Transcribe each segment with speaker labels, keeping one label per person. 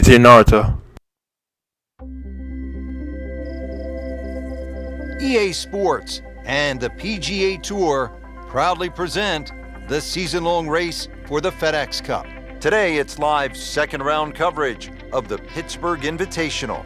Speaker 1: JT Naruto.
Speaker 2: EA Sports and the PGA Tour proudly present the season-long race for the FedEx Cup. Today, it's live second-round coverage of the Pittsburgh Invitational.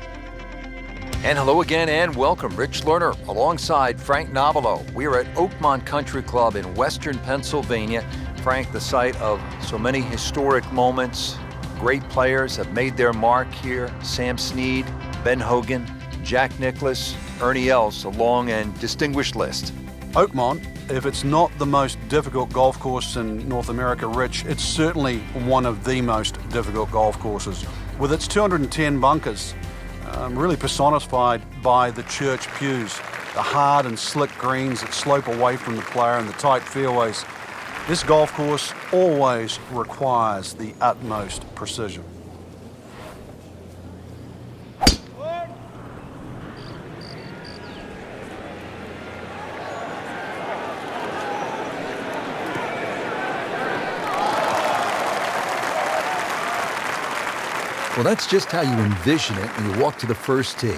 Speaker 2: And hello again and welcome. Rich Lerner alongside Frank Nobilo. We are at Oakmont Country Club in western Pennsylvania. Frank, the site of so many historic moments. Great players have made their mark here. Sam Snead, Ben Hogan, Jack Nicklaus, Ernie Els, a long and distinguished list.
Speaker 3: Oakmont, if it's not the most difficult golf course in North America, Rich, it's certainly one of the most difficult golf courses. With its 210 bunkers, really personified by the church pews, the hard and slick greens that slope away from the player and the tight fairways. This golf course always requires the utmost precision.
Speaker 2: Well, that's just how you envision it when you walk to the first tee.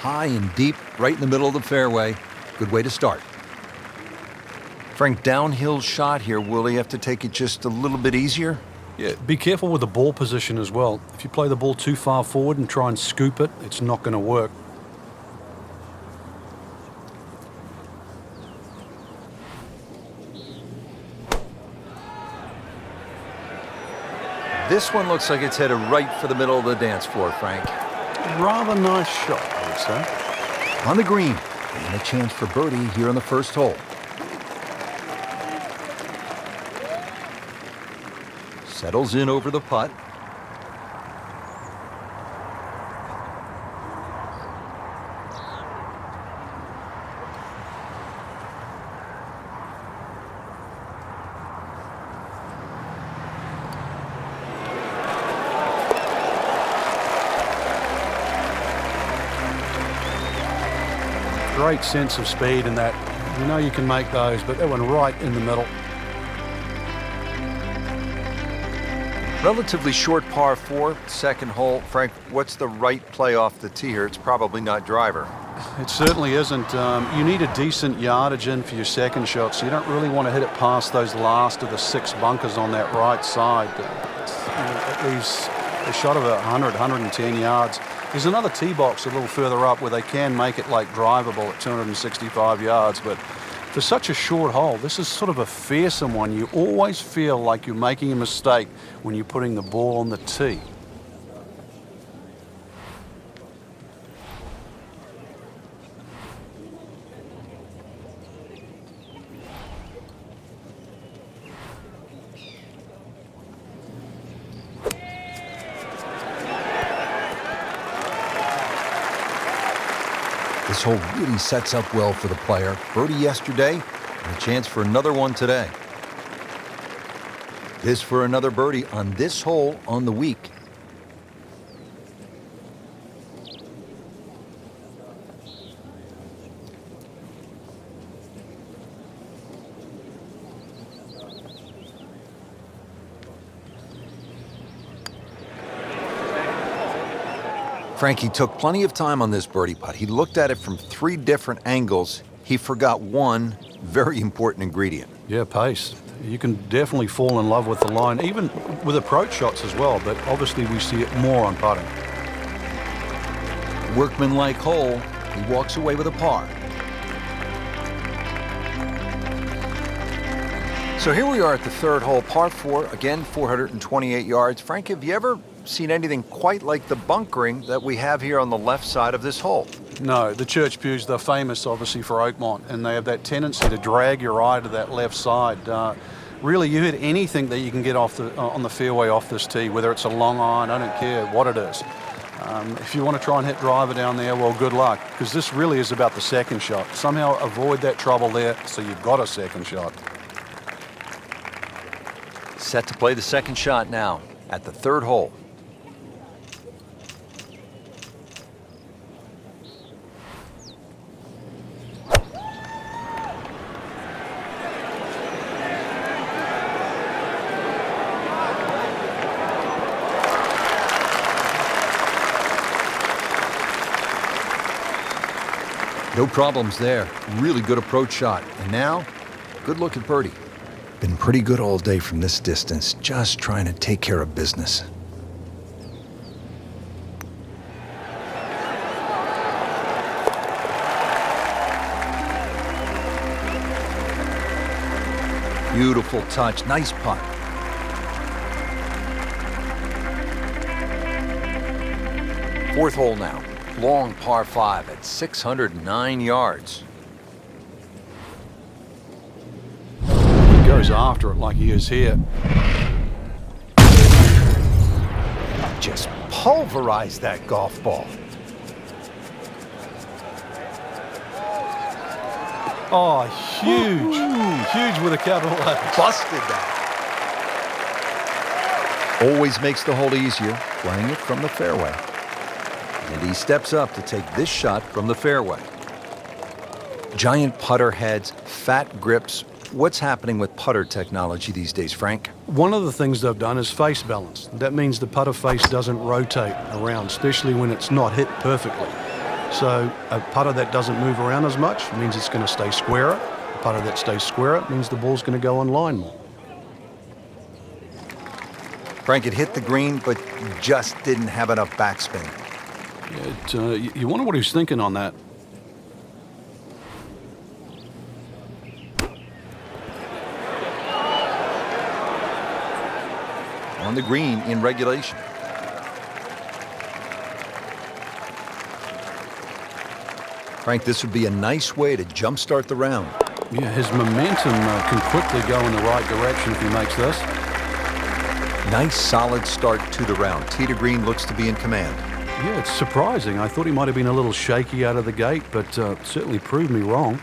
Speaker 2: High and deep, right in the middle of the fairway. Good way to start. Frank, downhill shot here. Will he have to take it just a little bit easier?
Speaker 3: Yeah, be careful with the ball position as well. If you play the ball too far forward and try and scoop it, it's not going to work.
Speaker 2: This one looks like it's headed right for the middle of the dance floor, Frank.
Speaker 3: Rather nice shot, I would say.
Speaker 2: On the green, and a chance for birdie here on the first hole. Settles in over the putt.
Speaker 3: Great sense of speed in that. You know you can make those, but that one right in the middle.
Speaker 2: Relatively short par 4, second hole. Frank, what's the right play off the tee here? It's probably not driver.
Speaker 3: It certainly isn't. You need a decent yardage in for your second shot, so you don't really want to hit it past those last of the 6 bunkers on that right side. It leaves a shot of 100, 110 yards. There's another tee box a little further up where they can make it like drivable at 265 yards, but for such a short hole, this is sort of a fearsome one. You always feel like you're making a mistake when you're putting the ball on the tee.
Speaker 2: This hole really sets up well for the player. Birdie yesterday, and a chance for another one today. This for another birdie on this hole on the week. Frankie took plenty of time on this birdie putt. He looked at it from 3 different angles. He forgot one very important ingredient.
Speaker 3: Yeah, pace. You can definitely fall in love with the line, even with approach shots as well, but obviously we see it more on putting.
Speaker 2: Workmanlike hole. He walks away with a par. So here we are at the third hole, par 4, again 428 yards. Frank, have you ever seen anything quite like the bunkering that we have here on the left side of this hole?
Speaker 3: No, the church pews, they're famous obviously for Oakmont, and they have that tendency to drag your eye to that left side. Really, you hit anything that you can get off on the fairway off this tee, whether it's a long iron, I don't care what it is. If you want to try and hit driver down there, well, good luck, because this really is about the second shot. Somehow avoid that trouble there so you've got a second shot.
Speaker 2: Set to play the second shot now at the third hole. No problems there. Really good approach shot. And now, good look at birdie. Been pretty good all day from this distance, just trying to take care of business. Beautiful touch, nice putt. Fourth hole now, long par 5 at 609 yards.
Speaker 3: He goes after it like he is here.
Speaker 2: Just pulverized that golf ball.
Speaker 3: Oh, huge. Huge with a capital H.
Speaker 2: Busted that. Always makes the hole easier, playing it from the fairway. And he steps up to take this shot from the fairway. Giant putter heads, fat grips. What's happening with putter technology these days, Frank?
Speaker 3: One of the things they've done is face balance. That means the putter face doesn't rotate around, especially when it's not hit perfectly. So a putter that doesn't move around as much means it's going to stay squarer. A putter that stays squarer means the ball's going to go on line more.
Speaker 2: Frank, it hit the green, but just didn't have enough backspin.
Speaker 3: Yeah, you wonder what he's thinking on that.
Speaker 2: On the green in regulation. Frank, this would be a nice way to jumpstart the round.
Speaker 3: Yeah, his momentum can quickly go in the right direction if he makes this.
Speaker 2: Nice, solid start to the round. Tee to green looks to be in command.
Speaker 3: Yeah, it's surprising. I thought he might have been a little shaky out of the gate, but certainly proved me wrong.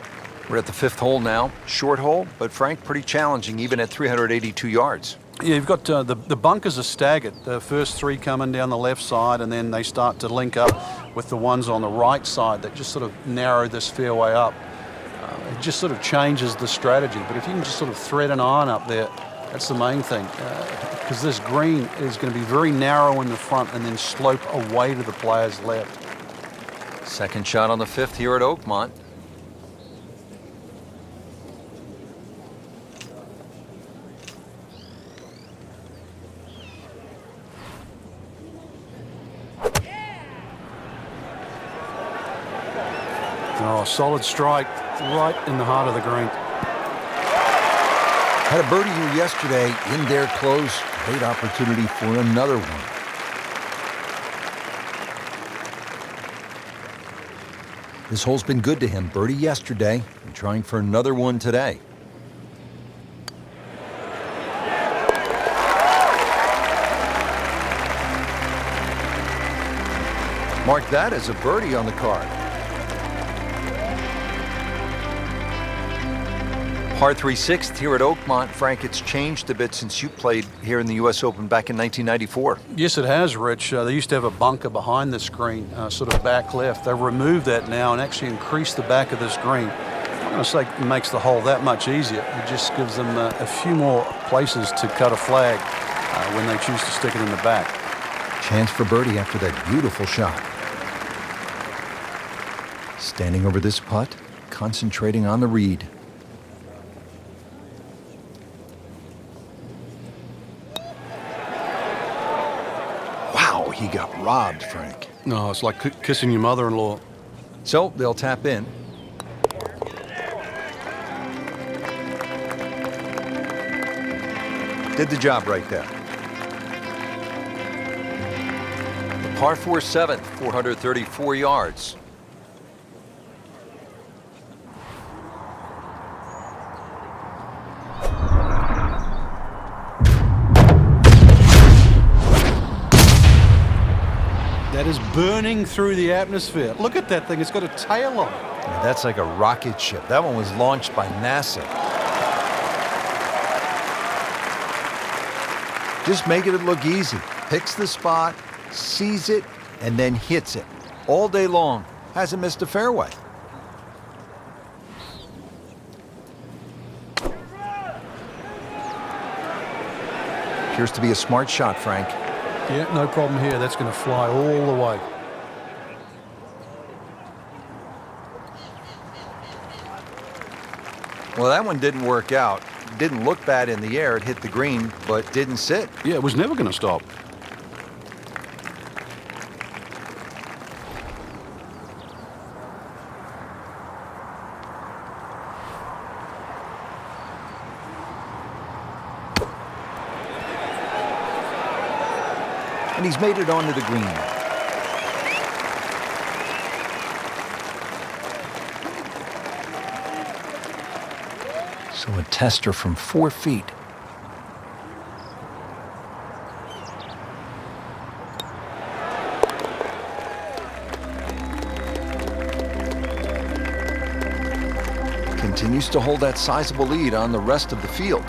Speaker 2: We're at the fifth hole now. Short hole, but Frank, pretty challenging, even at 382 yards.
Speaker 3: Yeah, you've got the bunkers are staggered. The first three coming down the left side, and then they start to link up with the ones on the right side that just sort of narrow this fairway up. It just sort of changes the strategy. But if you can just sort of thread an iron up there, that's the main thing. Because this green is going to be very narrow in the front and then slope away to the player's left.
Speaker 2: Second shot on the fifth here at Oakmont.
Speaker 3: Oh, solid strike right in the heart of the green.
Speaker 2: Had a birdie here yesterday in their close. Great opportunity for another one. This hole's been good to him. Birdie yesterday and trying for another one today. Mark that as a birdie on the card. Par 3 sixth here at Oakmont. Frank, it's changed a bit since you played here in the U.S. Open back in 1994.
Speaker 3: Yes, it has, Rich. They used to have a bunker behind the screen, sort of back left. They've removed that now and actually increased the back of this green. I'm not going to say it makes the hole that much easier. It just gives them a few more places to cut a flag when they choose to stick it in the back.
Speaker 2: Chance for birdie after that beautiful shot. Standing over this putt, concentrating on the read. He got robbed, Frank.
Speaker 3: No, it's like kissing your mother-in-law.
Speaker 2: So they'll tap in. Did the job right there. The par 4 seventh, 434 yards.
Speaker 3: That is burning through the atmosphere. Look at that thing. It's got a tail on it.
Speaker 2: Yeah, that's like a rocket ship. That one was launched by NASA. Just making it look easy. Picks the spot, sees it, and then hits it. All day long. Hasn't missed a fairway. Appears to be a smart shot, Frank.
Speaker 3: Yeah, no problem here. That's going to fly all the way.
Speaker 2: Well, that one didn't work out. Didn't look bad in the air. It hit the green, but didn't sit.
Speaker 3: Yeah, it was never going to stop.
Speaker 2: And he's made it onto the green. So a tester from 4 feet. Continues to hold that sizable lead on the rest of the field.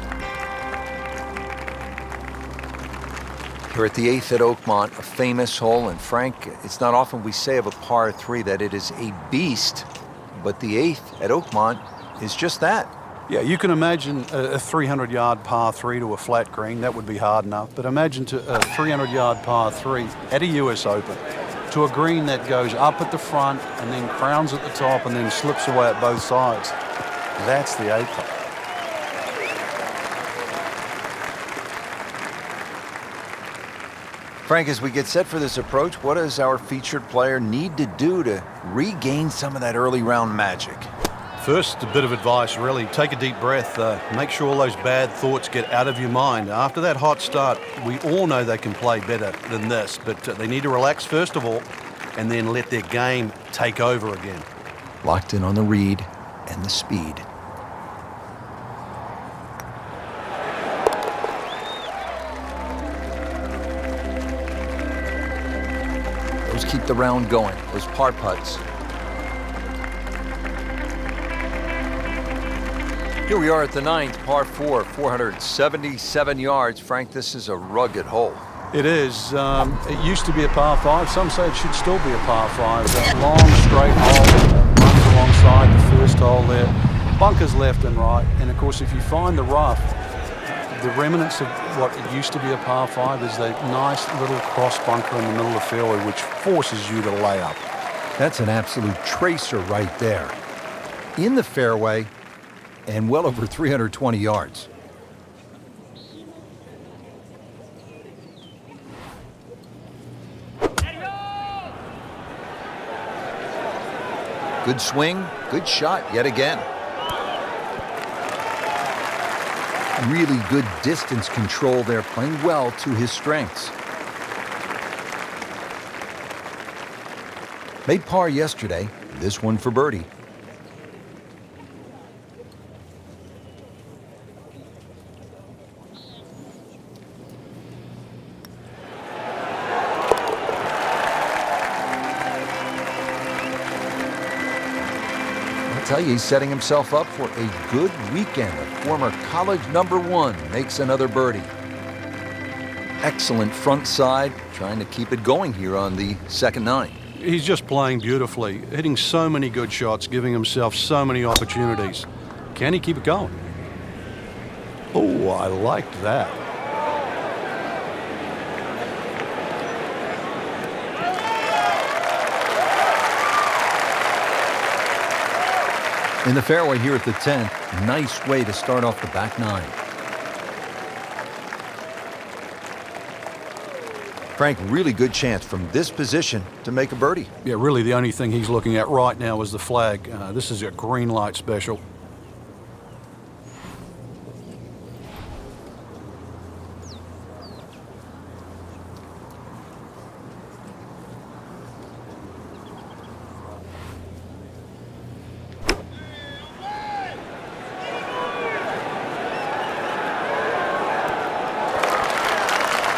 Speaker 2: Here at the 8th at Oakmont, a famous hole, and Frank, it's not often we say of a par 3 that it is a beast, but the 8th at Oakmont is just that.
Speaker 3: Yeah, you can imagine a 300-yard par 3 to a flat green. That would be hard enough. But imagine a 300-yard par 3 at a US Open to a green that goes up at the front and then crowns at the top and then slips away at both sides. That's the 8th hole.
Speaker 2: Frank, as we get set for this approach, what does our featured player need to do to regain some of that early round magic?
Speaker 3: First, a bit of advice, really. Take a deep breath. Make sure all those bad thoughts get out of your mind. After that hot start, we all know they can play better than this, but they need to relax first of all and then let their game take over again.
Speaker 2: Locked in on the read and the speed. Those keep the round going, those par putts. Here we are at the 9th, par 4, 477 yards. Frank, this is a rugged hole.
Speaker 3: It is. It used to be a par 5. Some say it should still be a par 5. That long, straight hole runs alongside the first hole there. Bunkers left and right. And, of course, if you find the rough, the remnants of what it used to be a par 5 is that nice little cross bunker in the middle of the fairway, which forces you to lay up.
Speaker 2: That's an absolute tracer right there. In the fairway and well over 320 yards. Good swing, good shot yet again. Really good distance control there, playing well to his strengths. Made par yesterday, this one for birdie. I tell you, he's setting himself up for a good weekend. A former college #1 makes another birdie. Excellent front side, trying to keep it going here on the second 9.
Speaker 3: He's just playing beautifully, hitting so many good shots, giving himself so many opportunities. Can he keep it going? Oh, I liked that.
Speaker 2: In the fairway here at the 10th, nice way to start off the back 9. Frank, really good chance from this position to make a birdie.
Speaker 3: Yeah, really the only thing he's looking at right now is the flag. This is a green light special.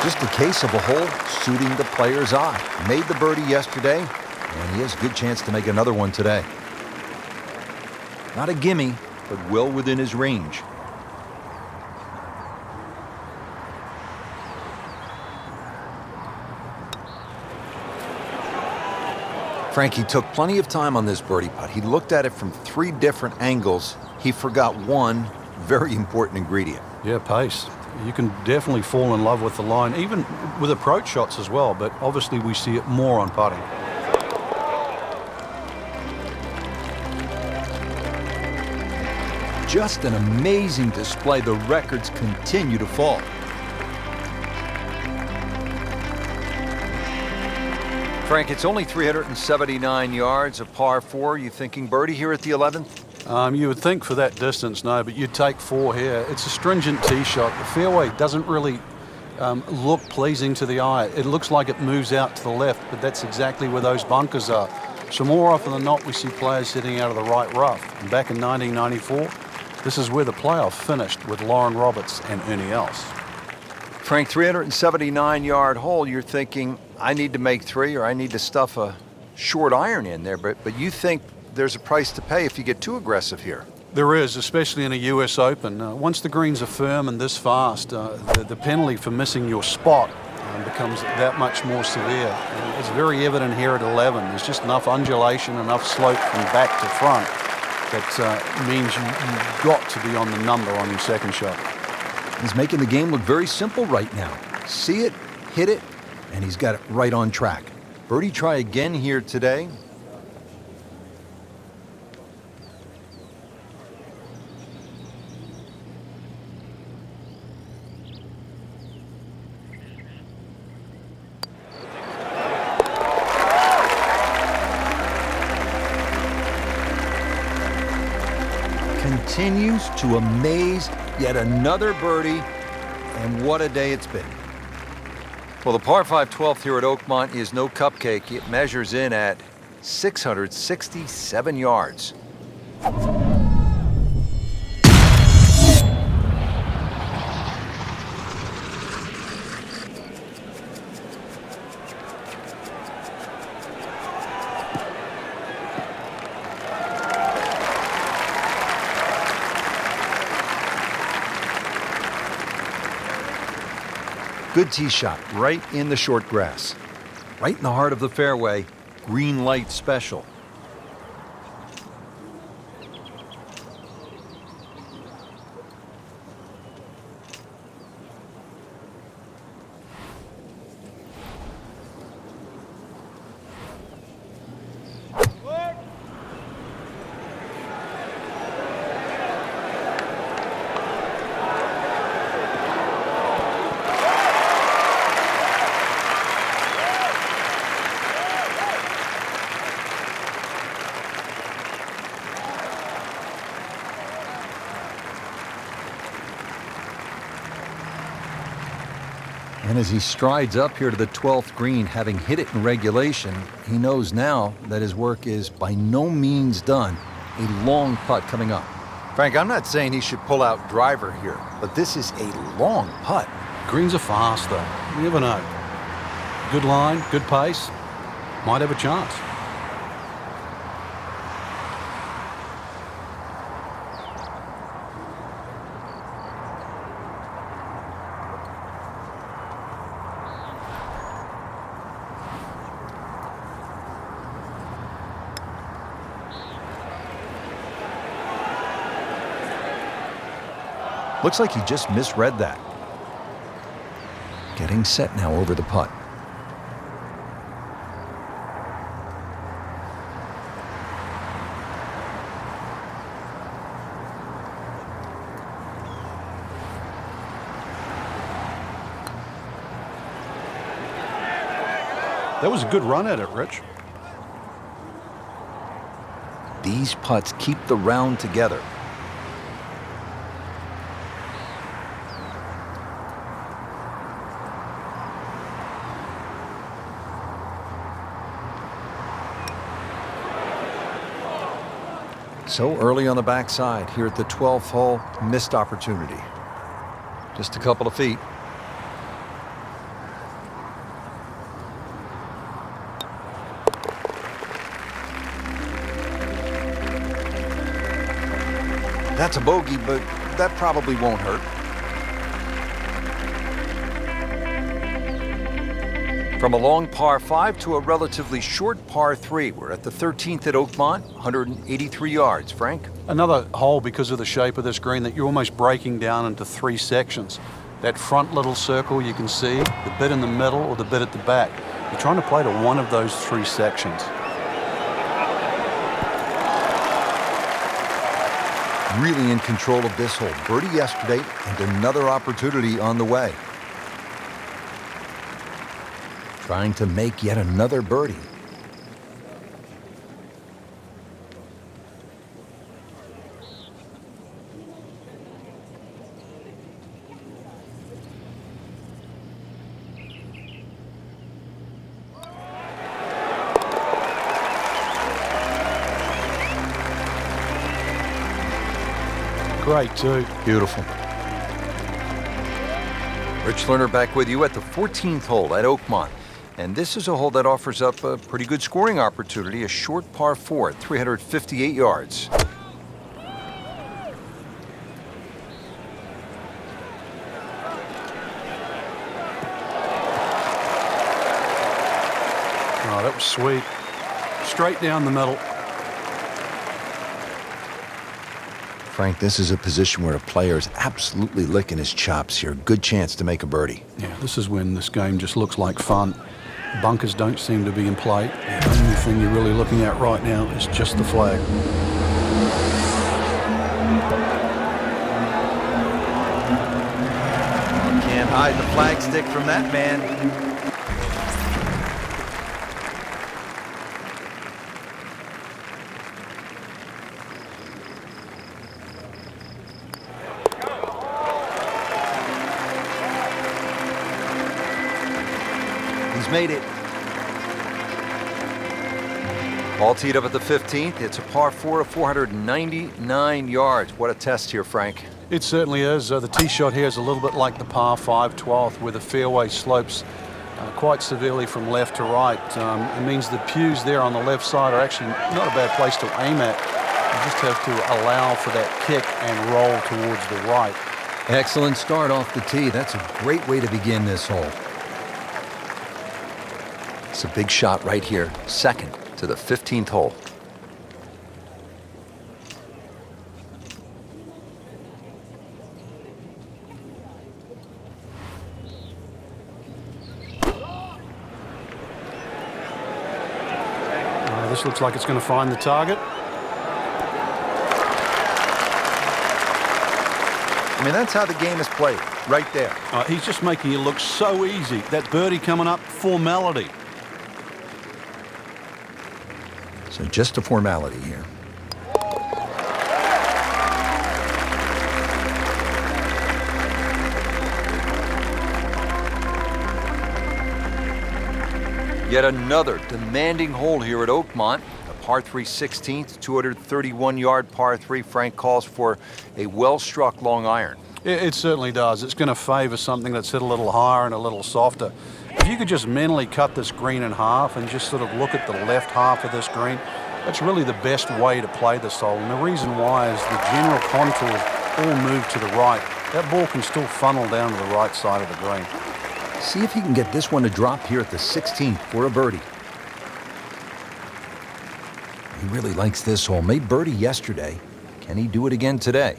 Speaker 2: Just a case of a hole suiting the player's eye. Made the birdie yesterday, and he has a good chance to make another one today. Not a gimme, but well within his range. Frankie took plenty of time on this birdie putt. He looked at it from 3 different angles. He forgot one very important ingredient.
Speaker 3: Yeah, pace. You can definitely fall in love with the line, even with approach shots as well, but obviously we see it more on putting.
Speaker 2: Just an amazing display. The records continue to fall. Frank, it's only 379 yards, a par 4. You thinking birdie here at the 11th?
Speaker 3: You would think for that distance, no, but you'd take 4 here. It's a stringent tee shot. The fairway doesn't really look pleasing to the eye. It looks like it moves out to the left, but that's exactly where those bunkers are. So more often than not, we see players hitting out of the right rough. And back in 1994, this is where the playoff finished with Lauren Roberts and Ernie Els.
Speaker 2: Frank, 379-yard hole, you're thinking, I need to make 3 or I need to stuff a short iron in there, but you think there's a price to pay if you get too aggressive here.
Speaker 3: There is, especially in a U.S. Open. Once the greens are firm and this fast, the penalty for missing your spot becomes that much more severe. It's very evident here at 11. There's just enough undulation, enough slope from back to front that means you've got to be on the number on your second shot.
Speaker 1: He's making the game look very simple right now. See it, hit it, and he's got it right on track.
Speaker 2: Birdie try again here today. Continues to amaze. Yet another birdie, and what a day it's been. Well, the par 5 12th here at Oakmont is no cupcake. It measures in at 667 yards. Good tee shot right in the short grass. Right in the heart of the fairway. Green light special. And as he strides up here to the 12th green, having hit it in regulation, he knows now that his work is by no means done. A long putt coming up. Frank, I'm not saying he should pull out driver here, but this is a long putt.
Speaker 3: Greens are fast, though. You never know. Good line, good pace. Might have a chance.
Speaker 2: Looks like he just misread that. Getting set now over the putt.
Speaker 3: That was a good run at it, Rich.
Speaker 2: These putts keep the round together. So early on the backside here at the 12th hole, missed opportunity. Just a couple of feet. That's a bogey, but that probably won't hurt. From a long par 5 to a relatively short par 3. We're at the 13th at Oakmont, 183 yards. Frank?
Speaker 3: Another hole because of the shape of this green that you're almost breaking down into 3 sections. That front little circle you can see, the bit in the middle or the bit at the back. You're trying to play to one of those 3 sections.
Speaker 1: really in control of this hole. Birdie yesterday and another opportunity on the way. Trying to make yet another birdie.
Speaker 3: Great too.
Speaker 1: Beautiful.
Speaker 2: Rich Lerner back with you at the 14th hole at Oakmont. And this is a hole that offers up a pretty good scoring opportunity, a short par 4 at 358 yards.
Speaker 3: Oh, that was sweet. Straight down the middle.
Speaker 1: Frank, this is a position where a player is absolutely licking his chops here. Good chance to make a birdie.
Speaker 3: Yeah, this is when this game just looks like fun. Bunkers don't seem to be in play. The only thing you're really looking at right now is just the flag.
Speaker 2: Can't hide the flag stick from that man. He's made it. All teed up at the 15th. It's a par 4 of 499 yards. What a test here, Frank.
Speaker 3: It certainly is. The tee shot here is a little bit like the par 5 12th, where the fairway slopes quite severely from left to right. It means the pews there on the left side are actually not a bad place to aim at. You just have to allow for that kick and roll towards the right.
Speaker 1: Excellent start off the tee. That's a great way to begin this hole.
Speaker 2: It's a big shot right here, second to the 15th hole.
Speaker 3: This looks like it's going to find the target.
Speaker 2: I mean, that's how the game is played, right there.
Speaker 3: He's just making it look so easy. That birdie coming up, formality.
Speaker 1: So just a formality here.
Speaker 2: Yet another demanding hole here at Oakmont. A par 3 16th, 231-yard par 3. Frank calls for a well-struck long iron.
Speaker 3: It certainly does. It's going to favor something that's hit a little higher and a little softer. If you could just mentally cut this green in half and just sort of look at the left half of this green, that's really the best way to play this hole. And the reason why is the general contours all move to the right. That ball can still funnel down to the right side of the green.
Speaker 1: See if he can get this one to drop here at the 16th for a birdie. He really likes this hole. Made birdie yesterday. Can he do it again today?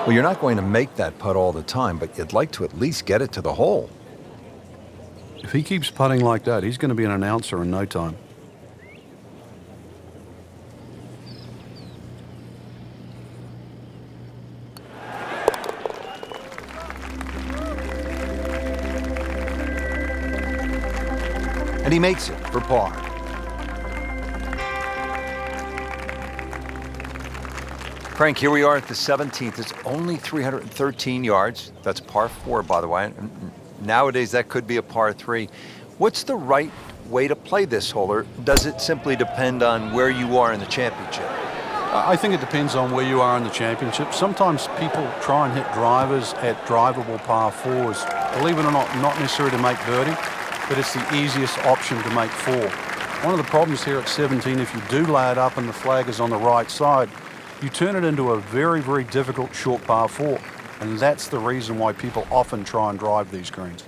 Speaker 1: Well, you're not going to make that putt all the time, but you'd like to at least get it to the hole.
Speaker 3: If he keeps putting like that, he's going to be an announcer in no time.
Speaker 2: And he makes it for par. Frank, here we are at the 17th. It's only 313 yards. That's par 4, by the way. Nowadays, that could be a par 3. What's the right way to play this hole, or does it simply depend on where you are in the championship?
Speaker 3: I think it depends on where you are in the championship. Sometimes people try and hit drivers at drivable par 4s. Believe it or not necessarily to make birdie, but it's the easiest option to make 4. One of the problems here at 17, if you do lay it up and the flag is on the right side, you turn it into a very, very difficult short par 4. And that's the reason why people often try and drive these greens.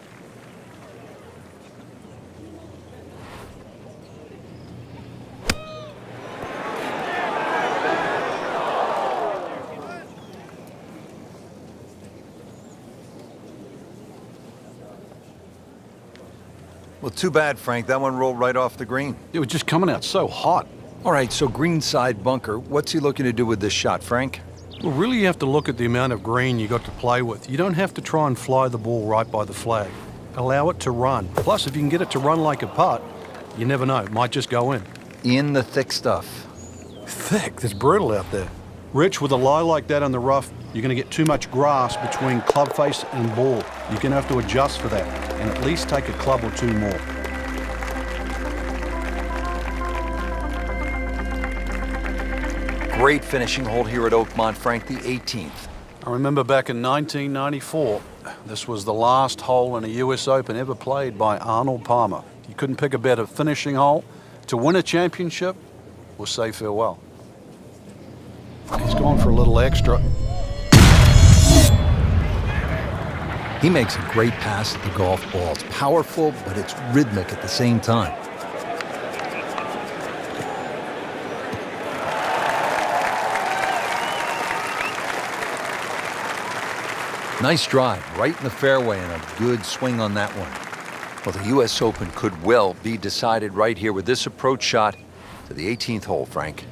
Speaker 2: Well, too bad, Frank. That one rolled right off the green.
Speaker 3: It was just coming out so hot.
Speaker 1: All right, so greenside bunker. What's he looking to do with this shot, Frank?
Speaker 3: Well, really you have to look at the amount of green you got to play with. You don't have to try and fly the ball right by the flag. Allow it to run. Plus, if you can get it to run like a putt, you never know, it might just go in.
Speaker 1: In the thick stuff.
Speaker 3: Thick, it's brutal out there. Rich, with a lie like that on the rough, you're going to get too much grass between club face and ball. You're going to have to adjust for that and at least take a club or two more.
Speaker 2: Great finishing hole here at Oakmont, Frank, the 18th.
Speaker 3: I remember back in 1994, this was the last hole in a US Open ever played by Arnold Palmer. You couldn't pick a better finishing hole to win a championship or say farewell. He's gone for a little extra.
Speaker 1: He makes a great pass at the golf ball. It's powerful, but it's rhythmic at the same time. Nice drive, right in the fairway, and a good swing on that one. Well, the U.S. Open could well be decided right here with this approach shot to the 18th hole, Frank.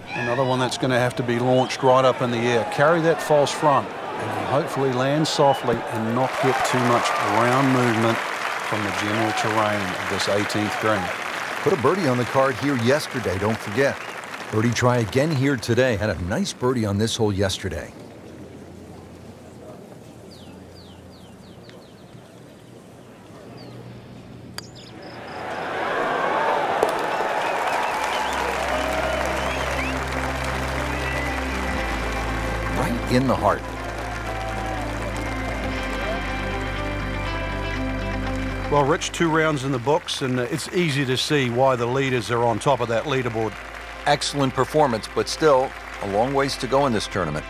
Speaker 3: Another one that's going to have to be launched right up in the air. Carry that false front and hopefully land softly and not get too much ground movement from the general terrain of this 18th green.
Speaker 1: Put a birdie on the card here yesterday, don't forget. Birdie try again here today. Had a nice birdie on this hole yesterday. Right in the heart.
Speaker 3: Well, Rich, 2 rounds in the books, and it's easy to see why the leaders are on top of that leaderboard.
Speaker 2: Excellent performance, but still a long ways to go in this tournament.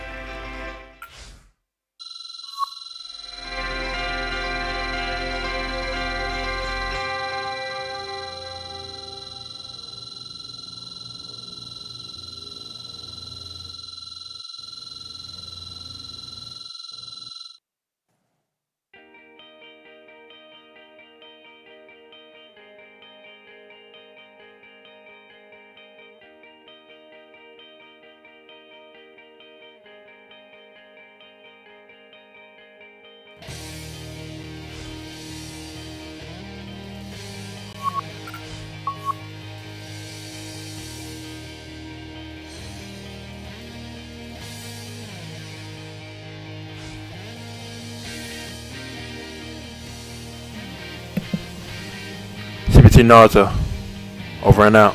Speaker 4: CBT Naruto, over and out.